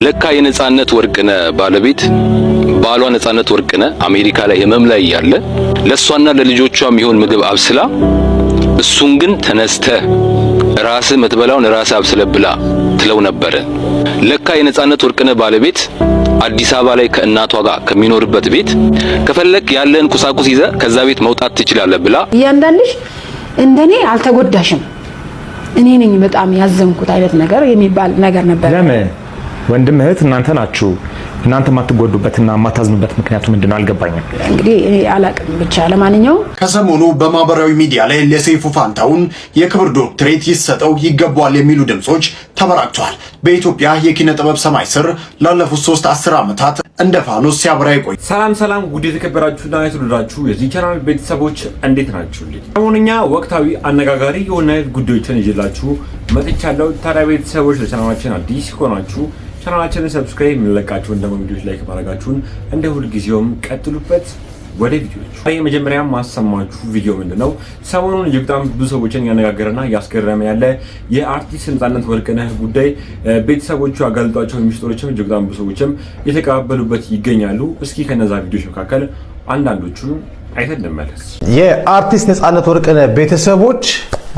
ለካ የነጻነት ወርቅነህ ባለቤት ባሏ ነጻነት ወርቅነህ አሜሪካ ላይ ህመም ላይ ያለ ለሷና ለልጆቿ የሚሆን ምግብ አብስላ እሱን ግን ተነስተህ ራስ መትበላውን ራስ አብስለብላ ትለው ነበር። ለካ የነጻነት ወርቅነህ ባለቤት አዲስ አበባ ላይ ከእናቷ ጋር ከሚኖርበት ቤት ከፈለክ ያለን ቁሳቁስ ይዘ ከዛ ቤት መውጣት ትችላለህ ብላ እያንዳንድሽ እንደኔ አልተጎዳሽም እኔ ነኝ በጣም ያዘንኩት አይነት ነገር የሚባል ነገር ነበር። ለምን ወንድም እህት እናንተ ናችሁ እናንተ ማትጎዱበትና ማታዝኑበት ምክንያቱ ምንድነው አልገባኝም። እንግዲህ እኔ አላቅም ብቻ ለማንኛውም ከሰሞኑ በማህበራዊ ሚዲያ ላይ ለሰይፉ ፋንታሁን የክብር ዶክትሬት ይሰጠው ይገባዋል የሚሉ ድምጾች ተበራክተዋል። በኢትዮጵያ የኪነ ጥበብ ሰማይ ስር ላለፉት 10 ዓመታት እንደ ፋኖስ ሲያበራ ይቆይ። ሰላም ውድ የተከበራችሁና የተወደዳችሁ የዚህ ቻናል ቤተሰቦች እንዴት ናችሁልኝ? ሰሞኑኛ ወቅታዊ አነጋጋሪ የሆነ ጉዳዮችን ይዤላችሁ መጥቻለሁ። ታዲያ ቤተሰቦች ለቻናላችን አዲስ ሆናችሁ ቻናላችንን ሰብስክራይብ የሚለቃችሁ እንደሞ ቪዲዮዎች ላይክ ማድረጋችሁን እንደ ሁልጊዜውም ቀጥሉበት። ወደ ቪዲዮቹ የመጀመሪያ ማሰማችሁ ቪዲዮ ምንድነው? ሰሞኑን እጅግ በጣም ብዙ ሰዎችን ያነጋገረና ያስገረመ ያለ የአርቲስት ነጻነት ወርቅነህ ጉዳይ ቤተሰቦቹ ያጋልጧቸው ሚስጥሮችም እጅግ በጣም ብዙ ሰዎችም የተቀባበሉበት ይገኛሉ። እስኪ ከነዛ ቪዲዮዎች መካከል አንዳንዶቹን አይተን እንመለስ። የአርቲስት ነጻነት ወርቅነህ ቤተሰቦች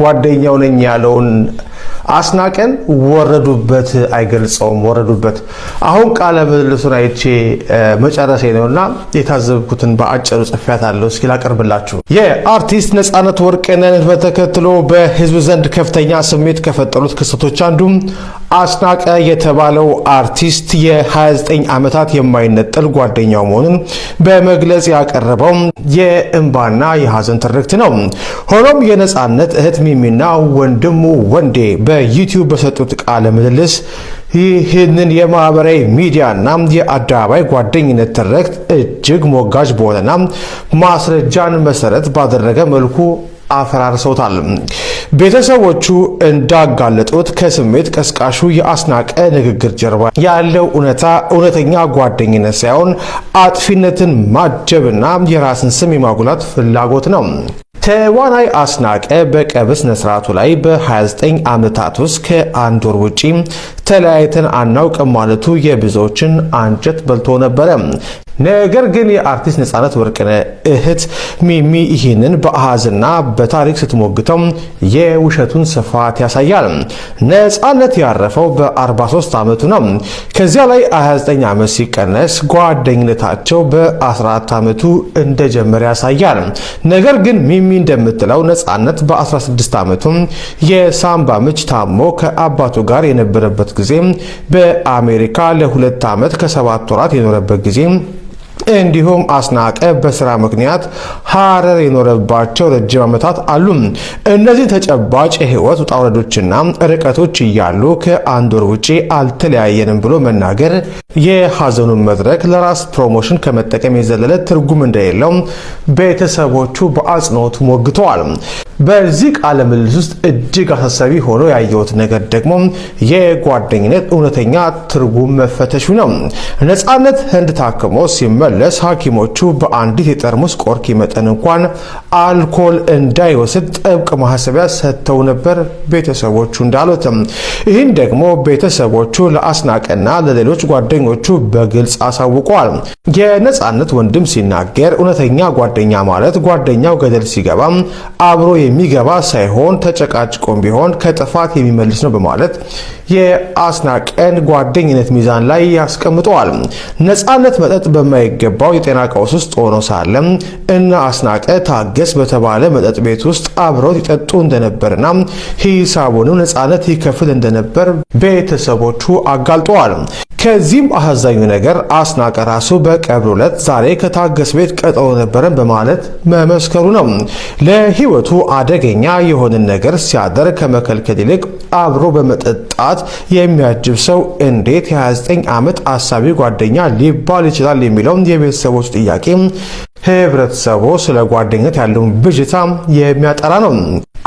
ጓደኛው ነኝ ያለውን አስናቀን ወረዱበት፣ አይገልጸውም ወረዱበት። አሁን ቃለ ምልልሱን አይቼ መጨረሴ ነውና የታዘብኩትን በአጭሩ ጽፌያታለሁ። እስኪ ላቀርብላችሁ። የአርቲስት ነጻነት ወርቅነህን በተከትሎ በህዝብ ዘንድ ከፍተኛ ስሜት ከፈጠሩት ክስተቶች አንዱ አስናቀ የተባለው አርቲስት የ29 ዓመታት የማይነጠል ጓደኛው መሆኑን በመግለጽ ያቀረበው የእንባና የሐዘን ትርክት ነው። ሆኖም የነጻነት እህት ሚሚና ወንድሙ ወንዴ በዩቲዩብ በሰጡት ቃለ ምልልስ ይህንን የማህበራዊ ሚዲያና የአደባባይ ጓደኝነት ትርክት እጅግ ሞጋጅ በሆነና ማስረጃን መሰረት ባደረገ መልኩ አፈራርሰውታል። ቤተሰቦቹ እንዳጋለጡት ከስሜት ቀስቃሹ የአስናቀ ንግግር ጀርባ ያለው እውነተኛ ጓደኝነት ሳይሆን አጥፊነትን ማጀብና የራስን ስም የማጉላት ፍላጎት ነው። ተዋናይ አስናቀ በቀብር ስነ ስርዓቱ ላይ በ29 ዓመታት ውስጥ ከአንድ ወር ውጪ ተለያይተን አናውቅም ማለቱ የብዙዎችን አንጀት በልቶ ነበረ። ነገር ግን የአርቲስት ነጻነት ወርቅነህ እህት ሚሚ ይህንን በአሃዝና በታሪክ ስትሞግተው የውሸቱን ስፋት ያሳያል። ነጻነት ያረፈው በ43 ዓመቱ ነው። ከዚያ ላይ 29 ዓመት ሲቀነስ ጓደኝነታቸው በ14 ዓመቱ እንደጀመረ ያሳያል። ነገር ግን ሚሚ እንደምትለው ነጻነት በ16 ዓመቱ የሳምባ ምች ታሞ ከአባቱ ጋር የነበረበት ጊዜ በአሜሪካ ለ2 ዓመት ከ7 ወራት የኖረበት ጊዜ እንዲሁም አስናቀ በስራ ምክንያት ሐረር የኖረባቸው ረጅም ዓመታት አሉ። እነዚህ ተጨባጭ የህይወት ውጣ ውረዶችና ርቀቶች እያሉ ከአንድ ወር ውጪ አልተለያየንም ብሎ መናገር የሐዘኑን መድረክ ለራስ ፕሮሞሽን ከመጠቀም የዘለለ ትርጉም እንደሌለው ቤተሰቦቹ በአጽንኦት ሞግተዋል። በዚህ ቃለ ምልልስ ውስጥ እጅግ አሳሳቢ ሆኖ ያየሁት ነገር ደግሞ የጓደኝነት እውነተኛ ትርጉም መፈተሹ ነው። ነጻነት ህንድ ታክሞ ሲመለስ ሐኪሞቹ በአንዲት የጠርሙስ ቆርኪ መጠን እንኳን አልኮል እንዳይወስድ ጥብቅ ማሳሰቢያ ሰጥተው ነበር ቤተሰቦቹ እንዳሉት። ይህን ደግሞ ቤተሰቦቹ ለአስናቀና ለሌሎች ጓደኞቹ በግልጽ አሳውቀዋል። የነጻነት ወንድም ሲናገር እውነተኛ ጓደኛ ማለት ጓደኛው ገደል ሲገባ አብሮ የሚገባ ሳይሆን ተጨቃጭቆም ቢሆን ከጥፋት የሚመልስ ነው በማለት የአስናቀን ጓደኝነት ሚዛን ላይ ያስቀምጠዋል። ነጻነት መጠጥ በማይገባው የጤና ቀውስ ውስጥ ሆኖ ሳለ እና አስናቀ ታገስ በተባለ መጠጥ ቤት ውስጥ አብረው ይጠጡ እንደነበርና ሂሳቡንም ነጻነት ይከፍል እንደነበር ቤተሰቦቹ አጋልጠዋል። ከዚህም አሳዛኙ ነገር አስናቀ ራሱ በቀብሩ ዕለት ዛሬ ከታገስ ቤት ቀጠሮ ነበረን በማለት መመስከሩ ነው። ለህይወቱ አደገኛ የሆነን ነገር ሲያደርግ ከመከልከል ይልቅ አብሮ በመጠጣት የሚያጅብ ሰው እንዴት የ29 ዓመት አሳቢ ጓደኛ ሊባል ይችላል የሚለው የቤተሰቦች ጥያቄ ህብረተሰቡ ስለ ጓደኝነት ያለውን ብዥታ የሚያጠራ ነው።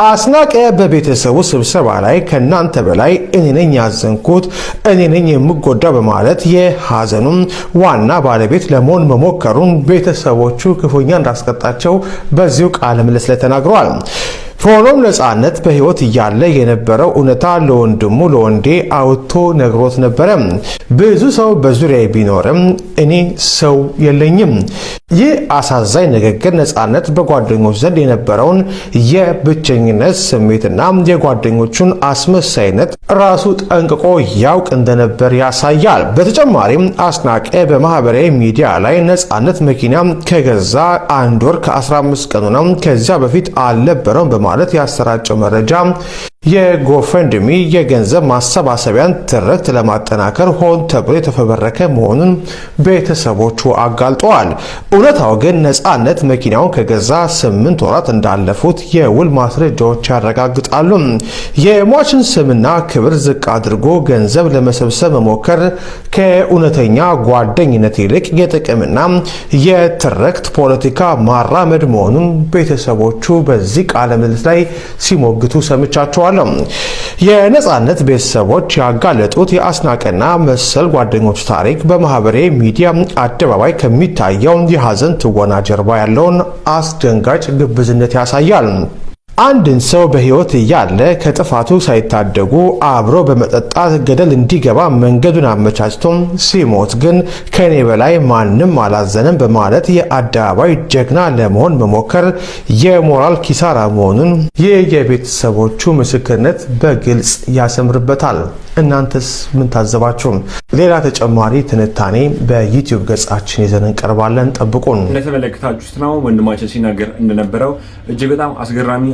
አስናቀ በቤተሰቡ ስብሰባ ላይ ከናንተ በላይ እኔ ነኝ ያዘንኩት፣ እኔ ነኝ የምጎዳ በማለት የሐዘኑም ዋና ባለቤት ለመሆን መሞከሩን ቤተሰቦቹ ክፉኛ እንዳስቀጣቸው በዚሁ ቃለ ምልልስ ላይ ተናግረዋል። ሆኖም ነጻነት በህይወት እያለ የነበረው እውነታ ለወንድሙ ለወንዴ አውጥቶ ነግሮት ነበረ። ብዙ ሰው በዙሪያ ቢኖርም እኔ ሰው የለኝም። ይህ አሳዛኝ ንግግር ነጻነት በጓደኞች ዘንድ የነበረውን የብቸኝነት ስሜትና የጓደኞቹን አስመሳይነት ራሱ ጠንቅቆ ያውቅ እንደነበር ያሳያል። በተጨማሪም አስናቀ በማህበራዊ ሚዲያ ላይ ነጻነት መኪና ከገዛ 1 ወር ከ15 ቀኑ ነው፣ ከዚያ በፊት አልነበረም በማለት ያሰራጨው መረጃ የጎፈንድሚ የገንዘብ ማሰባሰቢያን ትርክት ለማጠናከር ሆን ተብሎ የተፈበረከ መሆኑን ቤተሰቦቹ አጋልጠዋል። እውነታው ግን ነጻነት መኪናውን ከገዛ 8 ወራት እንዳለፉት የውል ማስረጃዎች ያረጋግጣሉ። የሟችን ስምና ክብር ዝቅ አድርጎ ገንዘብ ለመሰብሰብ መሞከር ከእውነተኛ ጓደኝነት ይልቅ የጥቅምና የትርክት ፖለቲካ ማራመድ መሆኑን ቤተሰቦቹ በዚህ ቃለ ምልልስ ላይ ሲሞግቱ ሰምቻቸዋል። የነጻነት ቤተሰቦች ያጋለጡት የአስናቀና መሰል ጓደኞች ታሪክ በማህበራዊ ሚዲያ አደባባይ ከሚታየው የሐዘን ትወና ጀርባ ያለውን አስደንጋጭ ግብዝነት ያሳያል። አንድን ሰው በህይወት እያለ ከጥፋቱ ሳይታደጉ አብሮ በመጠጣት ገደል እንዲገባ መንገዱን አመቻችቶ ሲሞት ግን ከኔ በላይ ማንም አላዘነም በማለት የአደባባይ ጀግና ለመሆን መሞከር የሞራል ኪሳራ መሆኑን ይህ የቤተሰቦቹ ምስክርነት በግልጽ ያሰምርበታል። እናንተስ ምን ታዘባችሁ? ሌላ ተጨማሪ ትንታኔ በዩቲዩብ ገጻችን ይዘን እንቀርባለን። ጠብቁን። እንደተመለከታችሁት ነው ወንድማችን ሲናገር እንደነበረው እጅግ በጣም አስገራሚ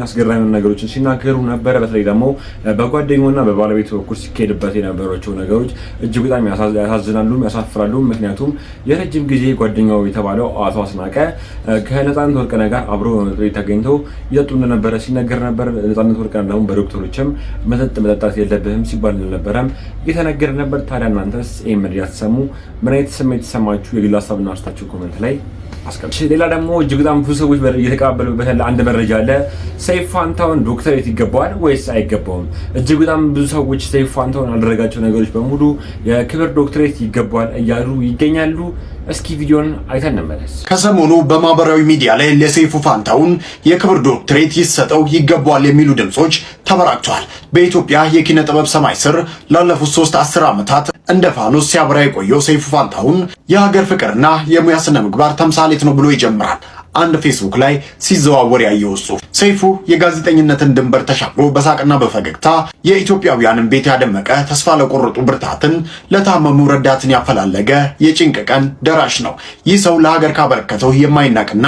ነገሮችን ሲናገሩ ነበር። በተለይ ደግሞ በጓደኛውና በባለቤቱ በኩል ሲካሄድበት የነበራቸው ነገሮች እጅግ በጣም ያሳዝናሉ፣ ያሳፍራሉ። ምክንያቱም የረጅም ጊዜ ጓደኛው የተባለው አቶ አስናቀ ከነጻነት ወርቅነህ ጋር አብሮ ተገኝተው ይጠጡ እንደነበረ ሲናገር ነበር። ነጻነት ወርቅነህ ደግሞ በዶክተሮችም መጠጥ መጠጣት የለብህም ሲባል እንደነበረ እየተነገረ ነበር። ታዲያ እናንተስ ይህን መረጃ ተሰሙ ምን አይነት ስሜት ተሰማችሁ? የግል ሀሳብና አስተያየታችሁ ኮሜንት ላይ አስቀምጡ። ሌላ ደግሞ እጅግ በጣም ብዙ ሰዎች እየተቀባበሉበት ያለ አንድ መረጃ አለ። ሰይፉ ፋንታሁን ዶክተሬት ይገባዋል ወይስ አይገባውም? እጅግ በጣም ብዙ ሰዎች ሰይፉ ፋንታሁን ያደረጋቸው ነገሮች በሙሉ የክብር ዶክተሬት ይገባዋል እያሉ ይገኛሉ። እስኪ ቪዲዮን አይተን እንመለስ። ከሰሞኑ በማህበራዊ ሚዲያ ላይ ለሰይፉ ፋንታሁን የክብር ዶክተሬት ይሰጠው ይገባዋል የሚሉ ድምጾች ተበራክተዋል። በኢትዮጵያ የኪነ ጥበብ ሰማይ ስር ላለፉት 3 ዓመታት እንደ ፋኖስ ሲያበራ የቆየው ሰይፉ ፋንታሁን የሀገር ፍቅርና የሙያ ስነ ምግባር ተምሳሌት ነው ብሎ ይጀምራል አንድ ፌስቡክ ላይ ሲዘዋወር ያየው ጽሑፍ። ሰይፉ የጋዜጠኝነትን ድንበር ተሻግሮ በሳቅና በፈገግታ የኢትዮጵያውያንን ቤት ያደመቀ፣ ተስፋ ለቆረጡ ብርታትን፣ ለታመሙ ረዳትን ያፈላለገ የጭንቅ ቀን ደራሽ ነው። ይህ ሰው ለሀገር ካበረከተው የማይናቅና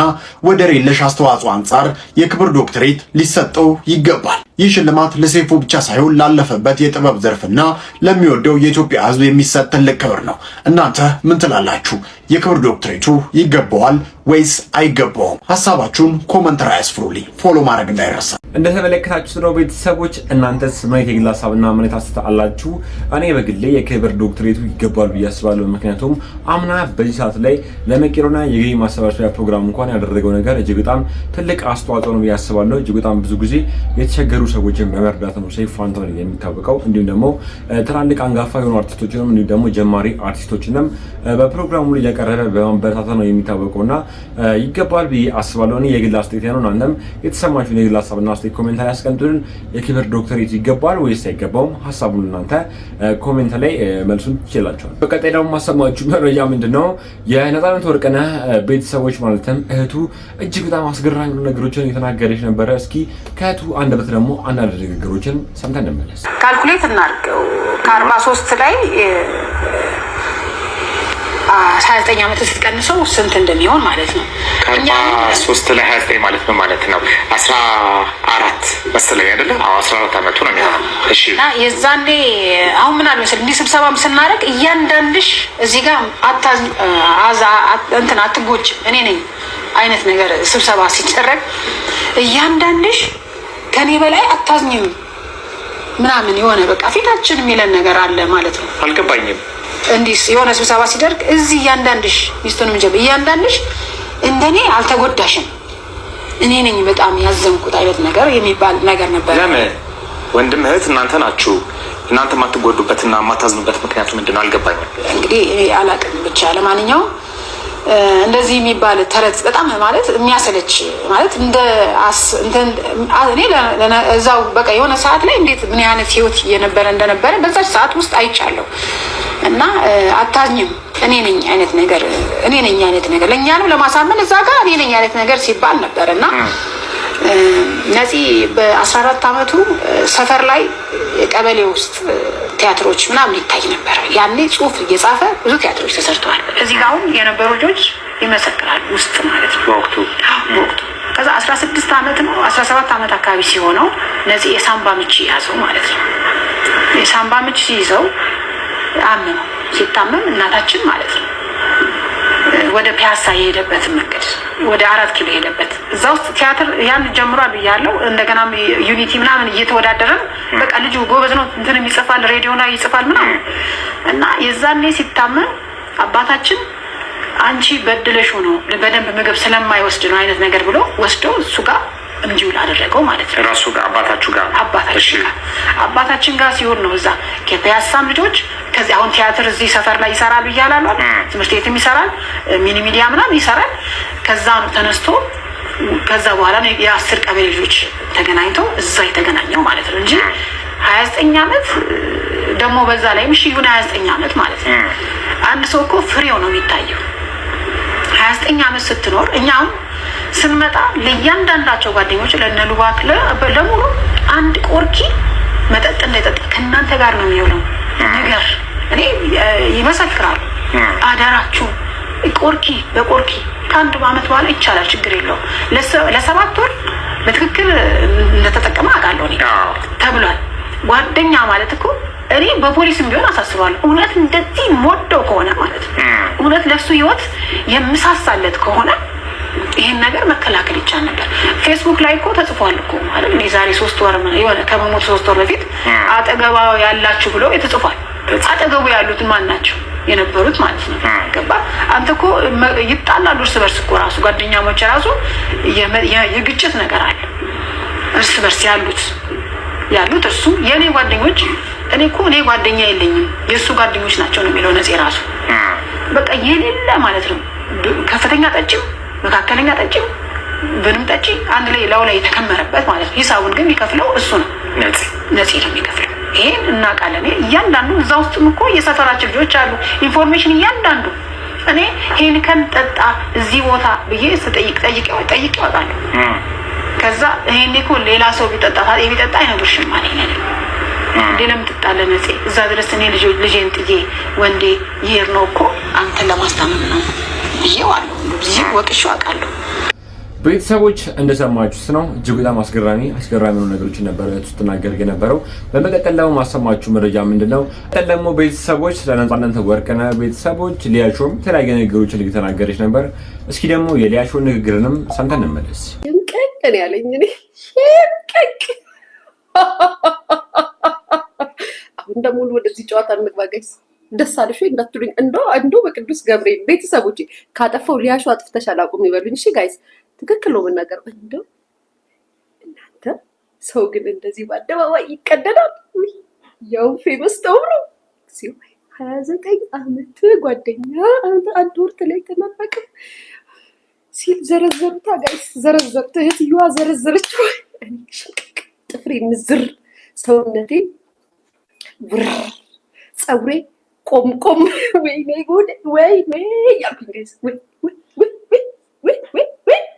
ወደር የለሽ አስተዋጽኦ አንጻር የክብር ዶክተሬት ሊሰጠው ይገባል። ይህ ሽልማት ለሰይፉ ብቻ ሳይሆን ላለፈበት የጥበብ ዘርፍና ለሚወደው የኢትዮጵያ ሕዝብ የሚሰጥ ትልቅ ክብር ነው። እናንተ ምን ትላላችሁ? የክብር ዶክተሬቱ ይገባዋል ወይስ አይገባውም? ሀሳባችሁን ኮመንት ላይ አስፍሩልኝ። ፎሎ ማድረግ እንዳይረሳ። እንደተመለከታችሁት ነው ቤተሰቦች፣ እናንተስ ምን አይነት የግል ሀሳብና ምን አይነት አስተያየት አላችሁ? እኔ በግሌ የክብር ዶክተሬቱ ይገባል ብዬ አስባለሁ። ምክንያቱም አምና በዚህ ሰዓት ላይ ለመቄዶንያ የገቢ ማሰባሰቢያ ፕሮግራም እንኳን ያደረገው ነገር እጅግ በጣም ትልቅ አስተዋጽኦ ነው ብዬ አስባለሁ። እጅግ በጣም ብዙ ጊዜ የተቸገሩ ሰዎችን በመርዳት ነው ሰይፉ ፋንታሁን የሚታወቀው። እንዲሁም ደግሞ ትላልቅ አንጋፋ የሆኑ አርቲስቶችንም እንዲሁም ደግሞ ጀማሪ አርቲስቶችንም በፕሮግራሙ ላይ ያቀረበ በማበረታታት ነው የሚታወቀውና ይገባል ብዬ አስባለሁ። እኔ የግል አስተያየት ነው። እናንተም የተሰማችሁን የግል ሀሳብና አስተያየት ኮሜንት ላይ አስቀምጡልን። የክብር ዶክተሬት ይገባል ወይስ አይገባውም? ሀሳቡን እናንተ ኮሜንት ላይ መልሱን ትችላላችሁ። በቀጣይ ደግሞ ማሰማችሁ መረጃ ምንድነው? የነጻነት ወርቅነህ ቤተሰቦች ማለትም እህቱ እጅግ በጣም አስገራሚ ነገሮችን እየተናገረች ነበረ። እስኪ ከእህቱ አንደበት ደግሞ አንዳንድ ንግግሮችን ሰምተን እንመለስ። ካልኩሌት እናድርገው ከ43 ላይ 29 ዓመት ስትቀንሰው ስንት እንደሚሆን ማለት ነው። ከ43 ላይ 29 ማለት ነው 14 መሰለኝ አይደለ? 14 ዓመቱ ነው የሚሆነው። እሺ። እና የዛኔ አሁን ምን አለ መሰለኝ እንዲህ ስብሰባም ስናደርግ እያንዳንድሽ እዚህ ጋር አትጎጭ እኔ ነኝ አይነት ነገር ስብሰባ ሲደረግ እያንዳንድሽ ከኔ በላይ አታዝኝም ምናምን የሆነ በቃ ፊታችን የሚለን ነገር አለ ማለት ነው። አልገባኝም። እንዲህ የሆነ ስብሰባ ሲደርግ እዚህ እያንዳንድሽ ሚስቱንም ጀብ እያንዳንድሽ እንደኔ አልተጎዳሽም እኔ ነኝ በጣም ያዘንኩት አይነት ነገር የሚባል ነገር ነበር። ለምን ወንድም እህት እናንተ ናችሁ። እናንተ ማትጎዱበትና ማታዝኑበት ምክንያቱ ምንድነው? አልገባኝም። እንግዲህ እኔ አላቅም ብቻ ለማንኛውም እንደዚህ የሚባል ተረት በጣም ማለት የሚያሰለች ማለት እኔ እዛው በቃ የሆነ ሰዓት ላይ እንዴት ምን አይነት ህይወት እንደነበረ በዛች ሰዓት ውስጥ አይቻለሁ። እና አታዝኝም እኔ ነኝ አይነት ነገር ለእኛንም ለማሳመን እዛ ጋር እኔ ነኝ አይነት ነገር ሲባል ነበር። እና ነፂ በ14 ዓመቱ ሰፈር ላይ ቀበሌ ውስጥ ቲያትሮች ምናምን ይታይ ነበር። ያኔ ጽሁፍ እየጻፈ ብዙ ቲያትሮች ተሰርተዋል። እዚህ ጋር አሁን የነበሩ ልጆች ይመሰክራሉ ውስጥ ማለት ነው በወቅቱ። ከዛ 16 ዓመት ነው 17 ዓመት አካባቢ ሲሆነው ነፂ የሳምባ ምች ያዘው ማለት ነው። የሳምባ ምች ሲይዘው አመመው። ሲታመም እናታችን ማለት ነው ወደ ፒያሳ የሄደበትን መንገድ ወደ 4 ኪሎ የሄደበት እዛ ውስጥ ቲያትር ያን ጀምሯል ብያለሁ። እንደገና ዩኒቲ ምናምን እየተወዳደረን በቃ ልጁ ጎበዝ ነው እንትን ይጽፋል፣ ሬዲዮ ላይ ይጽፋል ምናምን እና የዛኔ ሲታመም አባታችን አንቺ በድለሽ ነው በደንብ ምግብ ስለማይወስድ ነው አይነት ነገር ብሎ ወስዶ እሱ ጋር እንዲውል አደረገው ማለት ነው። ራሱ ጋር አባታችን ጋር ሲሆን ነው እዛ ከፒያሳም ልጆች ከዚህ አሁን ቲያትር እዚህ ሰፈር ላይ ይሰራል ብያለሁ። ትምህርት ቤትም ይሰራል፣ ሚኒ ሚዲያ ምናምን ይሰራል። ከዛ ነው ተነስቶ ከዛ በኋላ ነው የ10 ቀበሌ ልጆች ተገናኝተው እዛ የተገናኘው ማለት ነው እንጂ 29 ዓመት ደግሞ በዛ ላይ ምሽ ይሁን 29 ዓመት ማለት ነው። አንድ ሰው እኮ ፍሬው ነው የሚታየው። 29 ዓመት ስትኖር እኛም ስንመጣ ለእያንዳንዳቸው ጓደኞች ለነሉባክ ለሙሉ አንድ ቆርኪ መጠጥ እንዳይጠጣ ከእናንተ ጋር ነው የሚውለው ነገር እኔ ይመሰክራሉ። አደራችሁ ቆርኪ በቆርኪ ከአንድ ዓመት በኋላ ይቻላል፣ ችግር የለውም። ለ7 ወር በትክክል እንደተጠቀመ አውቃለሁ እኔ ተብሏል። ጓደኛ ማለት እኮ እኔ በፖሊስም ቢሆን አሳስባለሁ። እውነት እንደዚህ ሞደው ከሆነ ማለት ነው እውነት ለሱ ህይወት የምሳሳለት ከሆነ ይሄን ነገር መከላከል ይቻል ነበር። ፌስቡክ ላይ እኮ ተጽፏል እኮ ማለት ነው ዛሬ 3 ወር የሆነ ከመሞት 3 ወር በፊት አጠገባ ያላችሁ ብሎ የተጽፏል። አጠገቡ ያሉት ማን ናቸው የነበሩት ማለት ነው? ገባ አንተ እኮ ይጣላሉ እርስ በርስ እኮ ራሱ ጓደኛሞች ራሱ የግጭት ነገር አለ እርስ በርስ ያሉት እርሱ የኔ ጓደኞች እኔ ጓደኛ የለኝም የእሱ ጓደኞች ናቸው ነው የሚለው ነፂ ራሱ በቃ የሌለ ማለት ነው። ከፍተኛ ጠጭም መካከለኛ ጠጭም ብንም ጠጪ አንድ ላይ ላው ላይ የተከመረበት ማለት ነው። ሂሳቡን ግን የሚከፍለው እሱ ነው ነፂ ነው የሚከፍለው። ይሄን እናውቃለን። እያንዳንዱ እዛ ውስጥም እኮ የሰፈራችን ልጆች አሉ ኢንፎርሜሽን እያንዳንዱ እኔ ይሄን ጠጣ እዚህ ቦታ ብዬ ጠይቄው አውቃለሁ። ከዛ ይሄን እኮ ሌላ ሰው ቢጠጣ አይነግርሽም ማለት ነው። እንዴ ለምን ትጣለህ ነፂ? እዛ ድረስ እኔ ልጄን ጥዬ ወንዴ ይሄር ነው እኮ አንተን ለማስታመም ነው ብዬዋለሁ። እዚህ ወቅሽ አውቃለሁ። ቤተሰቦች እንደሰማችሁት ነው። እጅግ በጣም አስገራሚ ነው ነገሮችን ነበር ስትናገር የነበረው። በመቀጠል ደግሞ ማሰማችሁ መረጃ ምንድነው? ደግሞ ቤተሰቦች ለነጻነት ወርቅነህ ቤተሰቦች ሊያሾም የተለያየ ነገሮችን እየተናገረች ነበር። እስኪ ደግሞ የሊያሾን ንግግርንም ሰምተን እንመለስ። ሽምቀቅ ያለኝ እኔ ሽምቀቅ። አሁን ደግሞ ወደዚህ ጨዋታ እንግባ ጋይስ። ደስ አለሽ ወይ እንዳትሉኝ እንደው በቅዱስ ገብርኤል ቤተሰቦች ካጠፋው ሊያሾ አጥፍተሻል አቁም ይበሉኝ። እሺ ጋይስ ትክክል ነው የምናገረው። እንደው እናንተ ሰው ግን እንደዚህ በአደባባይ ይቀደዳል? ያው ፌመስ ተብሎ ሲው 29 ዓመት ጓደኛ አንድ ወር ላይ ተናፈቀ ሲል ዘረዘሩታ ጋይስ ዘረዘሩት። እህትየዋ ዘረዘረች። እኔ ሽንቅቅ ጥፍሬ ምዝር ሰውነቴ ብር ፀጉሬ ቆም ወይኔ ጉድ ወይኔ ያልኩኝ ጋይስ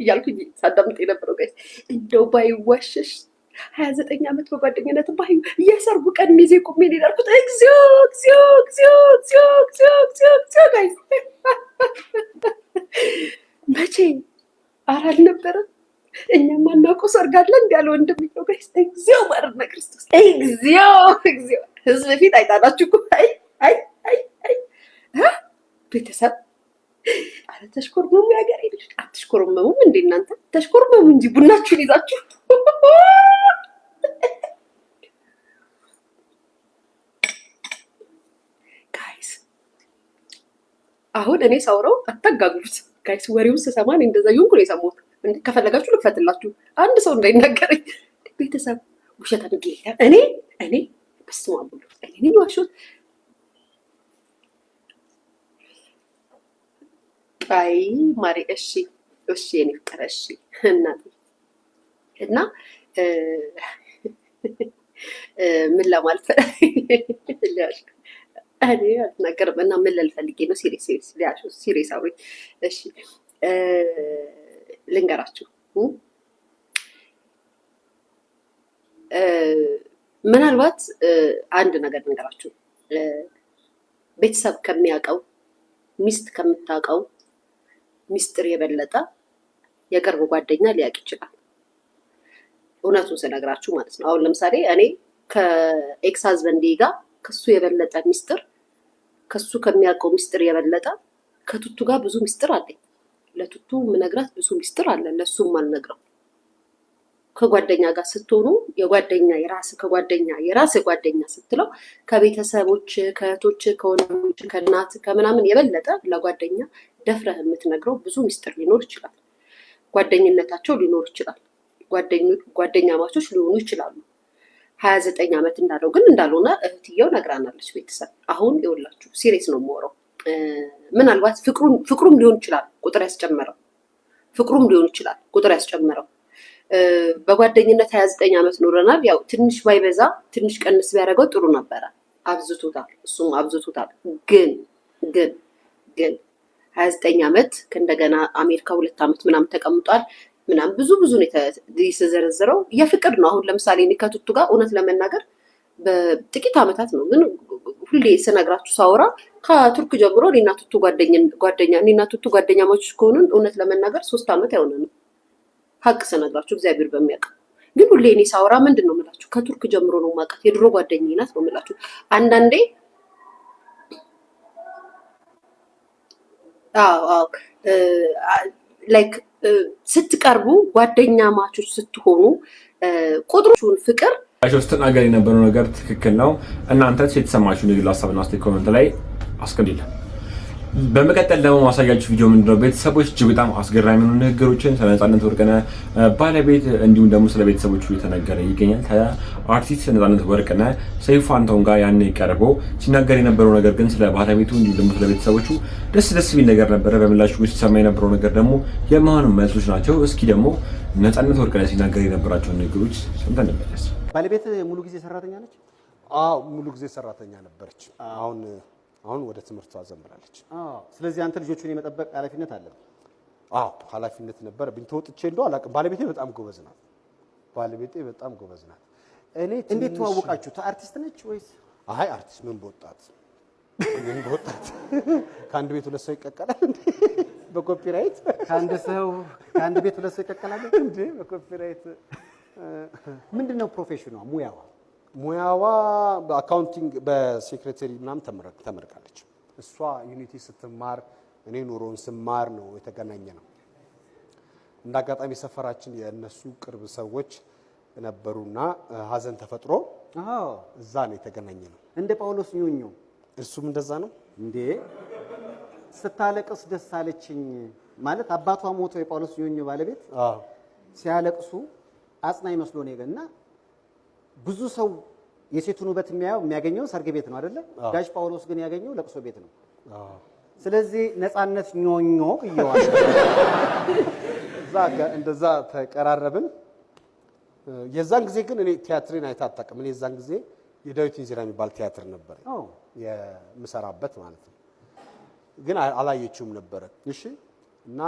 እያልኩኝ ሳዳምጥ የነበረው ጋይስ እንደው ባይዋሸሽ 29 ዓመት በጓደኝነት ባዩ የሰርጉ ቀን ሚዜ ቁሜ ሊዳርኩት እግዚኦ ጋይስ መቼ አራል ነበረ እኛ ማናውቀው ሰርግ አለ እንዳለ ወንድምየው ጋይስ እግዚኦ ማርና ክርስቶስ እግዚኦ ህዝብ ፊት አይጣላችሁ እኮ አይ ቤተሰብ አረ ተሽኮርመሙ ያገሬ ልጅ አትሽኮርመሙም እንዴ እናንተ? ተሽኮርመሙ እንጂ ቡናችሁን ይዛችሁ ጋይስ። አሁን እኔ ሳውራው አታጋግሉት ጋይስ። ወሬውን ስሰማን እንደዛ ይሁን ነው የሰማሁት። እንዴ ከፈለጋችሁ ልፈትላችሁ አንድ ሰው እንዳይናገረኝ ቤተሰብ። ውሸት አድርጌ እኔ በስመ አብ እኔ ዋሾት አይ ማሪ እሺ የኔ ፍቅር እሺ እናቴ እና ምን ለማለት እኔ አልናገርም እና ምን ልፈልጌ ነው ሲሪየስ አውሪ እሺ ልንገራችሁ ምናልባት አንድ ነገር ልንገራችሁ ቤተሰብ ከሚያውቀው ሚስት ከምታውቀው ሚስጥር የበለጠ የቅርብ ጓደኛ ሊያውቅ ይችላል እውነቱን ስነግራችሁ ማለት ነው አሁን ለምሳሌ እኔ ከኤክስ ሃዝበንዴ ጋር ከሱ የበለጠ ሚስጥር ከሱ ከሚያውቀው ሚስጥር የበለጠ ከቱቱ ጋር ብዙ ሚስጥር አለኝ ለቱቱ ምነግራት ብዙ ሚስጥር አለ ለሱም አልነግረው ከጓደኛ ጋር ስትሆኑ የጓደኛ የራስ ጓደኛ ስትለው ከቤተሰቦች ከእህቶች ከወንድሞች ከእናት ከምናምን የበለጠ ለጓደኛ ደፍረህ የምትነግረው ብዙ ሚስጥር ሊኖር ይችላል ጓደኝነታቸው ሊኖር ይችላል ጓደኛ ማቾች ሊሆኑ ይችላሉ 29 ዓመት እንዳለው ግን እንዳልሆነ እህትየው ነግራናለች ቤተሰብ አሁን ይወላችሁ ሲሪየስ ነው የምወራው ምናልባት ፍቅሩም ሊሆን ይችላል ቁጥር ያስጨመረው በጓደኝነት 29 ዓመት ኖረናል ያው ትንሽ ባይበዛ ትንሽ ቀንስ ቢያደርገው ጥሩ ነበረ አብዝቶታል ግን 29 ዓመት ከእንደገና አሜሪካ 2 ዓመት ምናምን ተቀምጧል ምናምን ብዙ ነው የተዘረዘረው የፍቅር ነው አሁን ለምሳሌ ከቱቱ ጋር እውነት ለመናገር በጥቂት ዓመታት ነው ግን ሁሌ ስነግራችሁ ሳወራ ከቱርክ ጀምሮ እኔና ቱቱ ጓደኛሞች ከሆኑን እውነት ለመናገር 3 ዓመት አይሆነንም ሀቅ ስነግራችሁ እግዚአብሔር በሚያውቅ ግን ሁሌ እኔ ሳወራ ምንድን ነው የምላችሁ ከቱርክ ጀምሮ ነው የማውቃት የድሮ ጓደኛዬ ናት ነው የምላችሁ አንዳንዴ ላይክ ስትቀርቡ ጓደኛ ማቾች ስትሆኑ ቁጥሩን ፍቅር ስትናገር የነበረው ነገር ትክክል ነው እናንተ የተሰማችሁን የግል ሀሳብና አስተያየት ኮሜንት ላይ አስቀምጡልን በመቀጠል ደግሞ ማሳያችሁ ቪዲዮ ምንድነው ቤተሰቦች እጅግ በጣም አስገራሚ ንግግሮችን ስለ ነፃነት ወርቅነህ ባለቤት እንዲሁም ደግሞ ስለ ቤተሰቦቹ እየተነገረ ይገኛል ከአርቲስት ነፃነት ወርቅነህ ሰይፉ ፋንታሁን ጋር ያኔ ቀርቦ ሲናገር የነበረው ነገር ግን ስለ ባለቤቱ እንዲሁም ደግሞ ስለ ቤተሰቦቹ ደስ ቢል ነገር ነበረ በምላሹ ውስጥ ሲሰማ የነበረው ነገር ደግሞ የማኑ መልሶች ናቸው እስኪ ደግሞ ነፃነት ወርቅነህ ሲናገር የነበራቸውን ንግግሮች ሰምተን እንመለስ ባለቤት ሙሉ ጊዜ ሰራተኛ ነች አዎ ሙሉ ጊዜ ሰራተኛ ነበረች አሁን ወደ ትምህርቷ ዘምራለች ስለዚህ አንተ ልጆቹን የመጠበቅ ኃላፊነት አለብህ ኃላፊነት ነበር ተወጥቼ እንደው አላውቅም ባለቤቴ በጣም ጎበዝ ናት እኔ እንዴት ተዋወቃችሁ አርቲስት ነች ወይስ አይ አርቲስት ምን በወጣት ከአንድ ቤት ሁለት ሰው ይቀቀላል እንዴ በኮፒራይት ከአንድ ቤት ሁለት ሰው ይቀቀላል እንዴ በኮፒራይት ምንድነው ፕሮፌሽኗ ሙያዋ በአካውንቲንግ በሴክሬታሪ ምናምን ተመርቃለች እሷ ዩኒቲ ስትማር እኔ ኑሮን ስማር ነው የተገናኘ ነው እንዳጋጣሚ ሰፈራችን የነሱ ቅርብ ሰዎች ነበሩና ሀዘን ተፈጥሮ እዛ ነው የተገናኘ ነው እንደ ጳውሎስ ኞኞ እሱም እንደዛ ነው እንዴ ስታለቅስ ደስ አለችኝ ማለት አባቷ ሞቶ የጳውሎስ ኞኞ ባለቤት ሲያለቅሱ አጽናኝ መስሎ ነው የገና ብዙ ሰው የሴቱን ውበት የሚያገኘው ሰርግ ቤት ነው አይደለ ጋሽ ጳውሎስ ግን ያገኘው ለቅሶ ቤት ነው ስለዚህ ነፃነት ኞኞ ይያዋል እንደዛ ተቀራረብን የዛን ጊዜ ግን እኔ ቲያትርን አይታጣቀም እኔ የዛን ጊዜ የዳዊት ኢንዚራ የሚባል ቲያትር ነበር የምሰራበት ማለት ነው ግን አላየችውም ነበር እሺ እና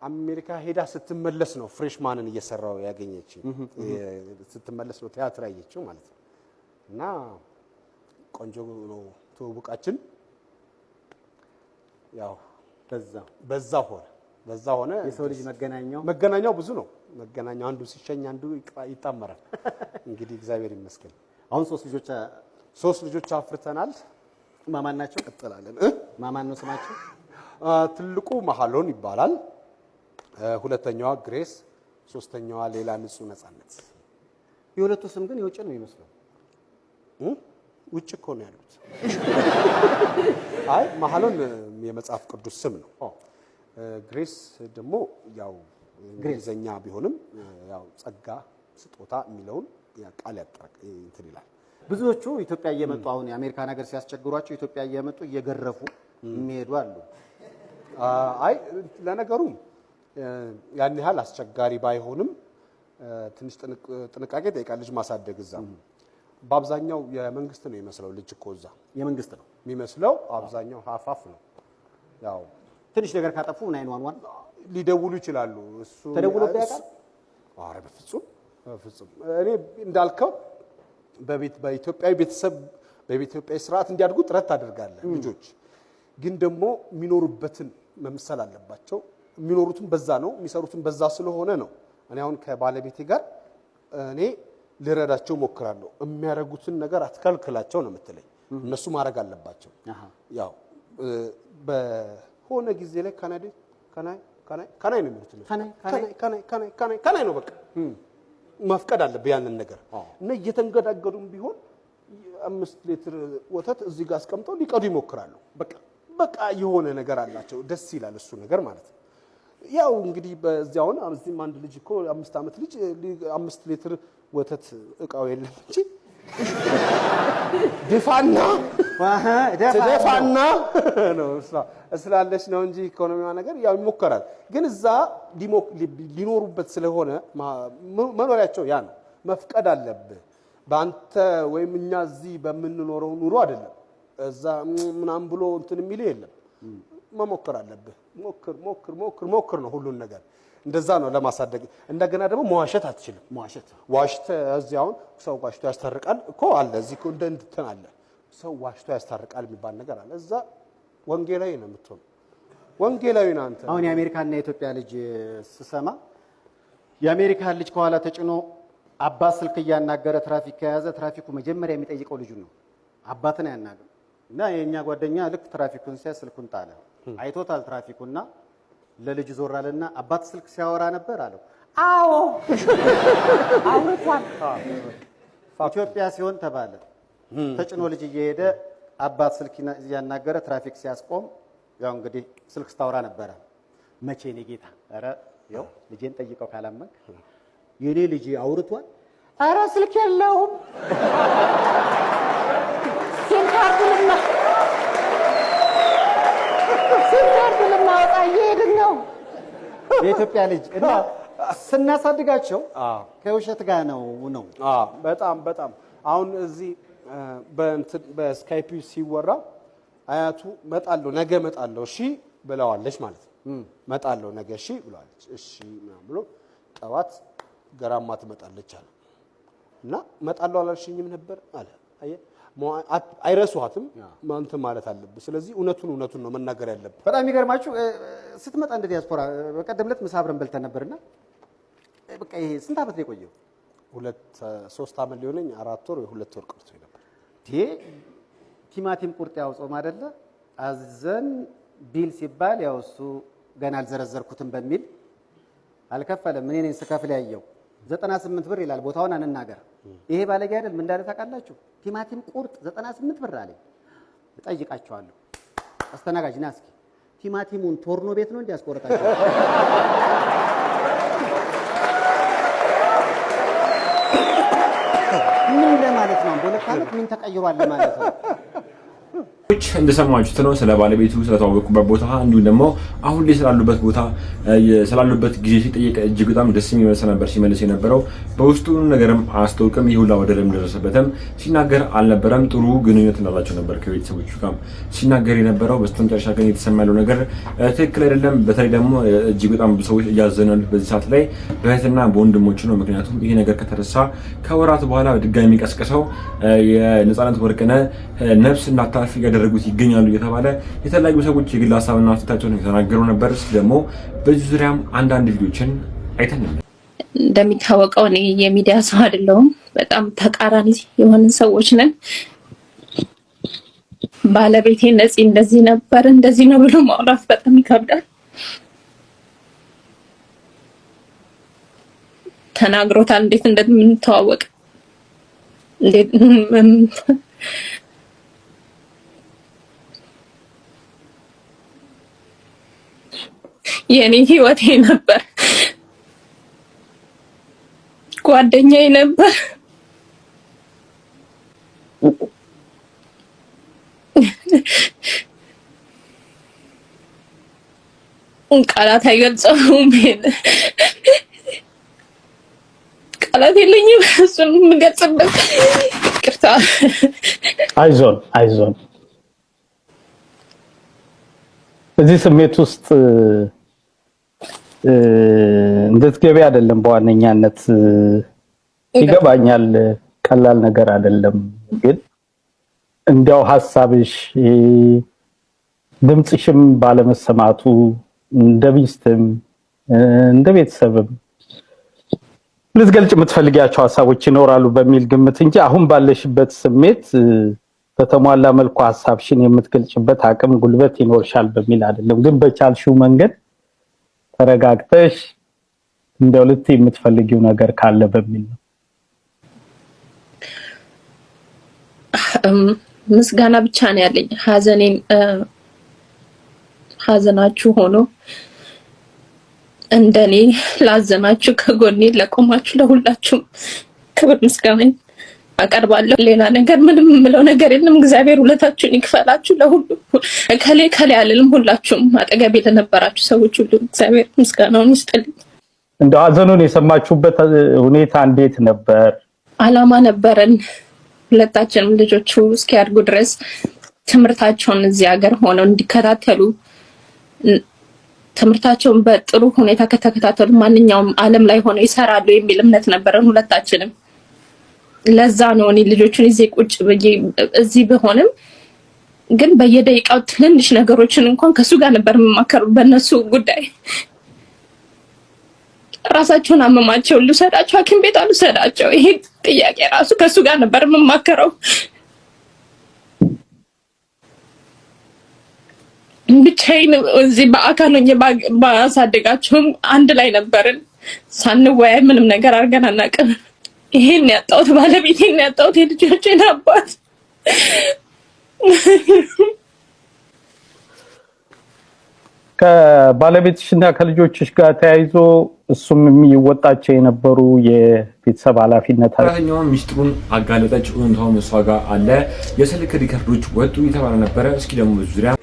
አሜሪካ ሄዳ ስትመለስ ነው ፍሬሽማንን እየሰራው ያገኘች ስትመለስ ነው ቲያትር ያየችው ማለት ነው እና ቆንጆ ነው ተውቡቃችን ያው በዛ ሆነ የሰው ልጅ መገናኛው ብዙ ነው መገናኛው አንዱ ሲሸኝ አንዱ ይጣመራል እንግዲህ እግዚአብሔር ይመስገን አሁን ሶስት ልጆች አፍርተናል ማማን ናቸው ቀጥላለን ማማን ነው ስማቸው ትልቁ መሐሎን ይባላል ሁለተኛዋ ግሬስ ሶስተኛዋ ሌላ ንጹህ ነፃነት የሁለቱ ስም ግን የውጭ ነው የሚመስለው ውጭ እኮ ነው ያሉት አይ መሐሎን የመጽሐፍ ቅዱስ ስም ነው ግሬስ ደግሞ ያው እንግሊዘኛ ቢሆንም ያው ጸጋ ስጦታ የሚለውን ቃል ያጠራቅ እንትን ይላል ብዙዎቹ ኢትዮጵያ እየመጡ አሁን የአሜሪካ ነገር ሲያስቸግሯቸው ኢትዮጵያ እየመጡ እየገረፉ የሚሄዱ አሉ አይ ለነገሩ ያን ያህል አስቸጋሪ ባይሆንም ትንሽ ጥንቃቄ ጠይቃል ልጅ ማሳደግ እዛ በአብዛኛው የመንግስት ነው የሚመስለው ልጅ እኮ እዛ የመንግስት ነው የሚመስለው አብዛኛው ሀፋፍ ነው ያው ትንሽ ነገር ካጠፉ 911 ሊደውሉ ይችላሉ እሱ ተደውሎ ያውቃል አረ በፍጹም እኔ እንዳልከው በኢትዮጵያዊ ቤተሰብ በኢትዮጵያዊ ስርዓት እንዲያድጉ ጥረት አድርጋለሁ ልጆች ግን ደግሞ የሚኖሩበትን መምሰል አለባቸው የሚኖሩትን በዛ ነው የሚሰሩትን በዛ ስለሆነ ነው እኔ አሁን ከባለቤቴ ጋር እኔ ልረዳቸው ሞክራለሁ የሚያረጉትን ነገር አትከልክላቸው ነው የምትለኝ እነሱ ማድረግ አለባቸው ያው በሆነ ጊዜ ላይ ካናይ ነው የሚሉት ካናይ ነው በቃ መፍቀድ አለብህ ያንን ነገር እና እየተንገዳገዱም ቢሆን 5 ሊትር ወተት እዚህ ጋር አስቀምጠው ሊቀዱ ይሞክራሉ በቃ የሆነ ነገር አላቸው ደስ ይላል እሱ ነገር ማለት ነው ያው እንግዲህ በዚያውን እዚህም አንድ ልጅ እኮ 5 አመት ልጅ 5 ሊትር ወተት እቃው የለም እንጂ ደፋና ነው ስላለች ነው እንጂ ኢኮኖሚዋ ነገር ያው ይሞከራል ግን እዛ ሊኖሩበት ስለሆነ መኖሪያቸው ያ ነው መፍቀድ አለብህ ባንተ ወይም እኛ እዚህ በመንኖረው ኑሮ አይደለም እዛ ምናም ብሎ እንትን የሚል የለም መሞከር አለብህ ሞክር ነው ሁሉን ነገር እንደዛ ነው ለማሳደግ እንደገና ደግሞ መዋሸት አትችልም ዋሽተ እዚያውን ሰው ዋሽቶ ያስታርቃል እኮ አለ እዚህ እኮ እንትን አለ ሰው ዋሽቶ ያስታርቃል የሚባል ነገር አለ እዛ ወንጌላዊ ነው የምትሆነው ወንጌላዊ ነው አንተ አሁን የአሜሪካና የኢትዮጵያ ልጅ ስሰማ የአሜሪካ ልጅ ከኋላ ተጭኖ አባት ስልክ ያናገረ ትራፊክ ከያዘ ትራፊኩ መጀመሪያ የሚጠይቀው ልጁ ነው አባትን ያናገር እና የኛ ጓደኛ ልክ ትራፊኩን ሲያ ስልኩን ጣለ አይቶታል ትራፊኩና ለልጅ ዞራልና አባት ስልክ ሲያወራ ነበር አለው አዎ አውርቷል ኢትዮጵያ ሲሆን ተባለ ተጭኖ ልጅ እየሄደ አባት ስልክ ያናገረ ትራፊክ ሲያስቆም ያው እንግዲህ ስልክ ስታወራ ነበር መቼ ነው ጌታ አረ ያው ልጄን ጠይቀው ካላመንክ የኔ ልጅ አውርቷል አረ ስልክ የለውም ሲንካርዱልና ወጣ እየሄድን ነው የኢትዮጵያ ልጅ እና ስናሳድጋቸው ከውሸት ጋር ነው በጣም አሁን እዚህ በስካይፕ ሲወራ አያቱ መጣለው ነገ መጣለው እሺ ብለዋለች ማለት ነው መጣለው ነገ እሺ ብለዋለች እሺ ምናምን ብሎ ጠዋት ገራማ ትመጣለች አለ እና መጣለው አላልሽኝም ነበር አለ አይረሱሃትም ማንተ ማለት አለብህ ስለዚህ እውነቱን ነው መናገር ያለብህ በጣም የሚገርማችሁ ስትመጣ እንደ ዲያስፖራ በቀደምለት ምሳ አብረን በልተን ነበርና በቃ ይሄ ስንት አመት ነው የቆየው 3 አመት ሊሆነኝ 4 ወር ወይ 2 ወር ቀርቶ ነበር ቲማቲም ቁርጥ ያው ጾም አይደለ አዘን ቢል ሲባል ያው እሱ ገና አልዘረዘርኩትም በሚል አልከፈለም እኔ ነኝ ስከፍል ያየው 98 ብር ይላል ቦታውን አንናገር ይሄ ባለጌ አይደል ምን እንዳለ ታውቃላችሁ ቲማቲም ቁርጥ 98 ብር አለኝ እጠይቃቸዋለሁ አስተናጋጅ ና እስኪ ቲማቲሙን ቶርኖ ቤት ነው እንዲያስቆርጣቸው ምን ለማለት ነው በለካለት ምን ተቀይሯል ማለት ነው እንደሰማችሁት ነው ስለ ባለቤቱ ስለተዋወቁበት ቦታ እንዲሁም ደግሞ አሁን ላይ ስላሉበት ቦታ ስላሉበት ጊዜ ሲጠየቅ እጅግ በጣም ደስ የሚመልስ ነበር ሲመልስ የነበረው በውስጡ ነገርም አስተውቅም ይሁላ ወደለም ደረሰበትም ሲናገር አልነበረም ጥሩ ግንኙነት እንዳላቸው ነበር ከቤተሰቦቹ ጋር ሲናገር የነበረው በስተመጨረሻ ግን የተሰማለው ነገር ትክክል አይደለም በተለይ ደግሞ እጅግ በጣም ብዙ ሰዎች እያዘናል በዚህ ሰዓት ላይ በእህትና በወንድሞቹ ነው ምክንያቱም ይሄ ነገር ከተረሳ ከወራት በኋላ ድጋሚ ቀስቀሰው የነጻነት ወርቅነህ ነፍስ እንዳታርፍ ያደረጉት ይገኛሉ እየተባለ የተለያዩ ሰዎች የግል ሀሳብና አስተያየታቸውን የተናገሩ ነበር እስኪ ደግሞ በዚህ ዙሪያም አንዳንድ ቪዲዮችን አይተን እንደሚታወቀው እኔ የሚዲያ ሰው አይደለሁም በጣም ተቃራኒ የሆንን ሰዎች ነን ባለቤቴ ነፂ እንደዚህ ነበር እንደዚህ ነው ብሎ ማውራት በጣም ይከብዳል ተናግሮታል እንዴት እንደምንተዋወቅ እንዴት የኔ ህይወቴ ነበር ጓደኛዬ ነበር ቃላት አይገልጸውም። ቃላት የለኝም እሱን የምገልጽበት። ይቅርታ። አይዞን እዚህ ስሜት ውስጥ እንድትገቢ አይደለም በዋነኛነት ይገባኛል። ቀላል ነገር አይደለም። ግን እንዲያው ሐሳብሽ ድምጽሽም ባለመሰማቱ እንደ ሚስትም እንደ ቤተሰብም ልትገልጭ የምትፈልጊያቸው ሐሳቦች ይኖራሉ በሚል ግምት እንጂ አሁን ባለሽበት ስሜት በተሟላ መልኩ ሐሳብሽን የምትገልጭበት አቅም ጉልበት ይኖርሻል በሚል አይደለም። ግን በቻልሽው መንገድ ተረጋግተሽ እንደው ልትይ የምትፈልጊው ነገር ካለ በሚል ነው። ምስጋና ብቻ ነው ያለኝ። ሐዘናችሁ ሆኖ እንደኔ ላዘናችሁ ከጎኔ ለቆማችሁ ለሁላችሁም ክብር ምስጋና አቀርባለሁ። ሌላ ነገር ምንም የምለው ነገር የለም። እግዚአብሔር ውለታችሁን ይክፈላችሁ። ለሁሉ ከሌ አልልም። ሁላችሁም አጠገቤ ለነበራችሁ ሰዎች ሁሉ እግዚአብሔር ምስጋናውን ይስጥልኝ። እንደው ሐዘኑን የሰማችሁበት ሁኔታ እንዴት ነበር? አላማ ነበረን ሁለታችንም ልጆቹ እስኪያድጉ ድረስ ትምህርታቸውን እዚህ ሀገር ሆነው እንዲከታተሉ፣ ትምህርታቸውን በጥሩ ሁኔታ ከተከታተሉ ማንኛውም ዓለም ላይ ሆነው ይሰራሉ የሚል እምነት ነበረን ሁለታችንም። ለዛ ነው እኔ ልጆቹን እዚህ ቁጭ ብዬ እዚህ ብሆንም ግን በየደቂቃው ትንንሽ ነገሮችን እንኳን ከሱ ጋር ነበር የምማከረው በእነሱ ጉዳይ። ራሳቸውን አመማቸው፣ ልውሰዳቸው ሐኪም ቤት አልወሰዳቸው፣ ይሄ ጥያቄ ራሱ ከሱ ጋር ነበር የምማከረው። ብቻዬን እዚህ በአካል ሆኜ ባሳደጋቸውም አንድ ላይ ነበርን። ሳንወያይ ምንም ነገር አድርገን አናውቅም። ይሄን ያጣሁት ባለቤቴን ያጣሁት የልጆቼን አባት። ከባለቤትሽና ከልጆችሽ ጋር ተያይዞ እሱም የሚወጣቸው የነበሩ የቤተሰብ ኃላፊነት አራተኛውን ሚስጥሩን አጋለጠች። እውነታው እሷ ጋር አለ። የስልክ ሪከርዶች ወጡ የተባለ ነበረ። እስኪ ደግሞ ዙሪያ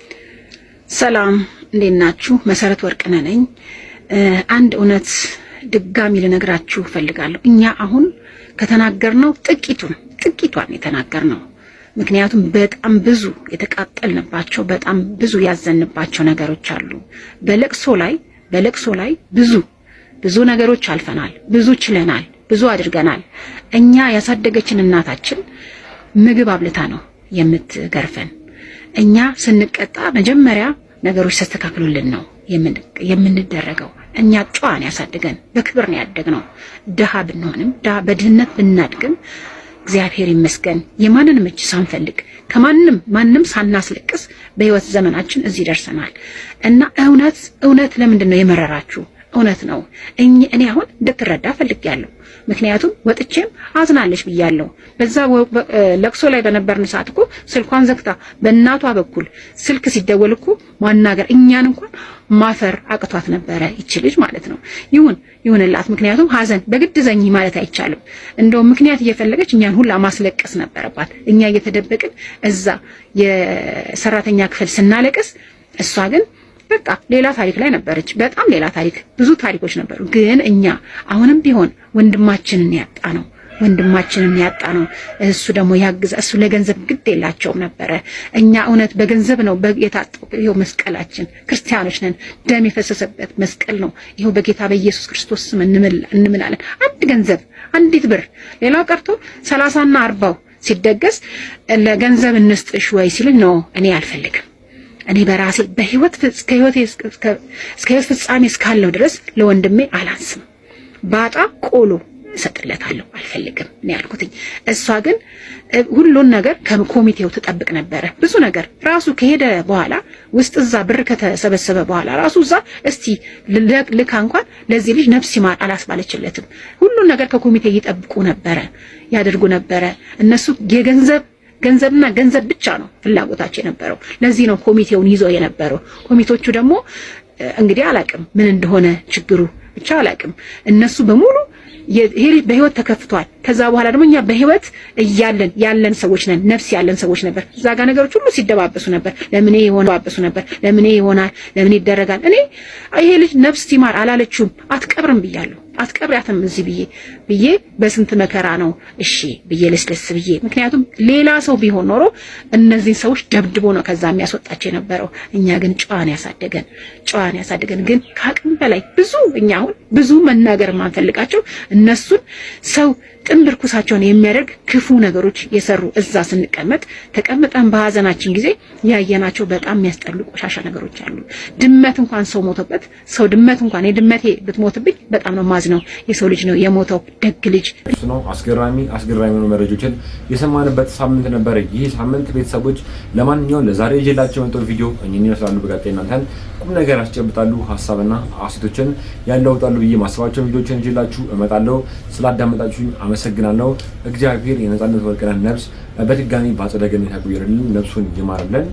ሰላም፣ እንዴት ናችሁ? መሰረት ወርቅነህ ነኝ። አንድ እውነት ድጋሚ ልነግራችሁ ፈልጋለሁ። እኛ አሁን ከተናገርነው ጥቂቷን የተናገርነው፣ ምክንያቱም በጣም ብዙ የተቃጠልንባቸው በጣም ብዙ ያዘንባቸው ነገሮች አሉ። በለቅሶ ላይ ብዙ ነገሮች አልፈናል፣ ብዙ ችለናል፣ ብዙ አድርገናል። እኛ ያሳደገችን እናታችን ምግብ አብልታ ነው የምትገርፈን። እኛ ስንቀጣ መጀመሪያ ነገሮች ተስተካክሉልን ነው የምንደረገው። እኛ ጨዋን ያሳደገን በክብር ነው ያደግነው። ድሃ ብንሆንም በድህነት ብናድግም እግዚአብሔር ይመስገን የማንንም እጅ ሳንፈልግ ማንም ሳናስለቅስ በህይወት ዘመናችን እዚህ ደርሰናል። እና እውነት ለምንድን ነው የመረራችሁ? እውነት ነው። እኔ አሁን እንድትረዳ ፈልጌያለሁ። ምክንያቱም ወጥቼም አዝናለሽ ብያለሁ። በዛ ለቅሶ ላይ በነበርን ሰዓት እኮ ስልኳን ዘግታ በእናቷ በኩል ስልክ ሲደወል እኮ ማናገር እኛን እንኳን ማፈር አቅቷት ነበረ ይቺ ልጅ ማለት ነው። ይሁንላት። ምክንያቱም ሀዘን በግድ ዘኝ ማለት አይቻልም። እንደውም ምክንያት እየፈለገች እኛን ሁላ ማስለቀስ ነበረባት። እኛ እየተደበቅን እዛ የሰራተኛ ክፍል ስናለቅስ፣ እሷ ግን በቃ ሌላ ታሪክ ላይ ነበረች። በጣም ሌላ ታሪክ፣ ብዙ ታሪኮች ነበሩ። ግን እኛ አሁንም ቢሆን ወንድማችንን ያጣ ነው። እሱ ደግሞ እሱ ለገንዘብ ግድ የላቸውም ነበረ። እኛ እውነት በገንዘብ ነው የታጠቀው። ይኸው መስቀላችን፣ ክርስቲያኖች ነን፣ ደም የፈሰሰበት መስቀል ነው። ይኸው በጌታ በኢየሱስ ክርስቶስ ስም እንምላለን። አንድ ገንዘብ፣ አንዲት ብር፣ ሌላው ቀርቶ 30ና 40 ሲደገስ ለገንዘብ እንስጥሽ ወይ ሲሉኝ ነው እኔ አልፈልግም። እኔ በራሴ እስከ ህይወት ፍጻሜ እስካለው ድረስ ለወንድሜ አላንስም። ባጣ ቆሎ እሰጥለታለሁ፣ አልፈልግም እኔ ያልኩትኝ። እሷ ግን ሁሉን ነገር ከኮሚቴው ትጠብቅ ነበረ። ብዙ ነገር ራሱ ከሄደ በኋላ ውስጥ እዛ ብር ከተሰበሰበ በኋላ ራሱ እዛ እስቲ ልካ እንኳን ለዚህ ልጅ ነፍስ ይማር አላስባለችለትም። ሁሉን ነገር ከኮሚቴ ይጠብቁ ነበረ፣ ያደርጉ ነበረ። እነሱ ገንዘብና ገንዘብ ብቻ ነው ፍላጎታቸው የነበረው። ለዚህ ነው ኮሚቴውን ይዘው የነበረው። ኮሚቴዎቹ ደግሞ እንግዲህ አላቅም ምን እንደሆነ ችግሩ ብቻ አላውቅም። እነሱ በሙሉ በህይወት ተከፍቷል። ከዛ በኋላ ደግሞ እኛ በህይወት ያለን ሰዎች ነን፣ ነፍስ ያለን ሰዎች ነበር። እዛ ጋር ነገሮች ሁሉ ሲደባበሱ ነበር። ለምን ይሆናል? ለምን ይደረጋል? እኔ ይሄ ልጅ ነፍስ ይማር አላለችውም፣ አትቀብርም ብያለሁ። አትቀብሪያትም እዚህ ብዬ በስንት መከራ ነው እሺ ብዬ ለስለስ ብዬ። ምክንያቱም ሌላ ሰው ቢሆን ኖሮ እነዚህን ሰዎች ደብድቦ ነው ከዛ የሚያስወጣቸው የነበረው። እኛ ግን ጨዋን ያሳደገን ግን ከአቅም በላይ እኛ አሁን ብዙ መናገር የማንፈልጋቸው እነሱን ሰው ጥንብር ኩሳቸውን የሚያደርግ ክፉ ነገሮች የሰሩ እዛ ስንቀመጥ ተቀምጠን በሀዘናችን ጊዜ ያየናቸው በጣም የሚያስጠሉ ቆሻሻ ነገሮች አሉ። ድመት እንኳን ሰው ሞቶበት ድመት እንኳን የድመቴ ብትሞትብኝ በጣም ነው ማዝነው። የሰው ልጅ ነው የሞተው፣ ደግ ልጅ ነው። አስገራሚ ነው መረጃዎችን የሰማንበት ሳምንት ነበር ይህ ሳምንት ቤተሰቦች። ለማንኛውም ለዛሬ ይዤላችሁ የመጣው ቪዲዮ እኚህን ይመስላሉ። በቀጣይ እናንተን ቁም ነገር ያስጨብጣሉ፣ ሀሳብና አስተያየቶችን ያለውጣሉ ብዬ ማስባቸው ቪዲዮዎችን ይዤላችሁ እመጣለሁ። ስላዳመጣችሁኝ አመሰግናለሁ። እግዚአብሔር የነጻነት ወርቅነህ ነፍስ በድጋሚ በአጸደ ገነት ያቆይልን፣ ነፍሱን ይማርልን።